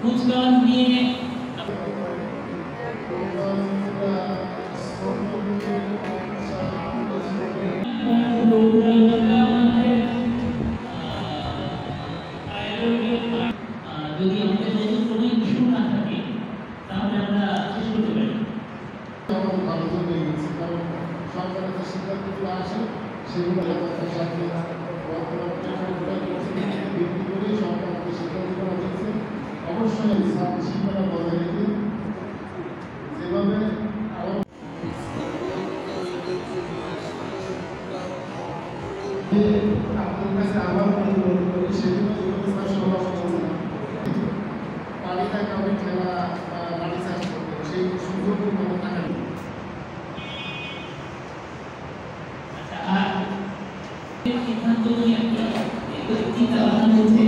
কুচকাওয়াজ নিয়ে যদি আমাদের নতুন কোনো ইস্যু না থাকে তাহলে আমরা শেষ করতে পারি। সরকারের যে সিদ্ধান্তগুলো আসে সেগুলো সাথে ভিত্তি করেই সরকার যে সিদ্ধান্তগুলো দিচ্ছে অবশ্যই শিক্ষাটা বজায় রেখে যেভাবে আপনার কাছে আবার অনুরোধ করি সেগুলো ব্যবস্থা সম্ভব হচ্ছে না পানিটা কাউকে খেলা বা পানি চাষ করবে সেই সুযোগ কোনো টাকা নেই। সিদ্ধান্ত নিয়ে চিন্তা ভাবনা হচ্ছে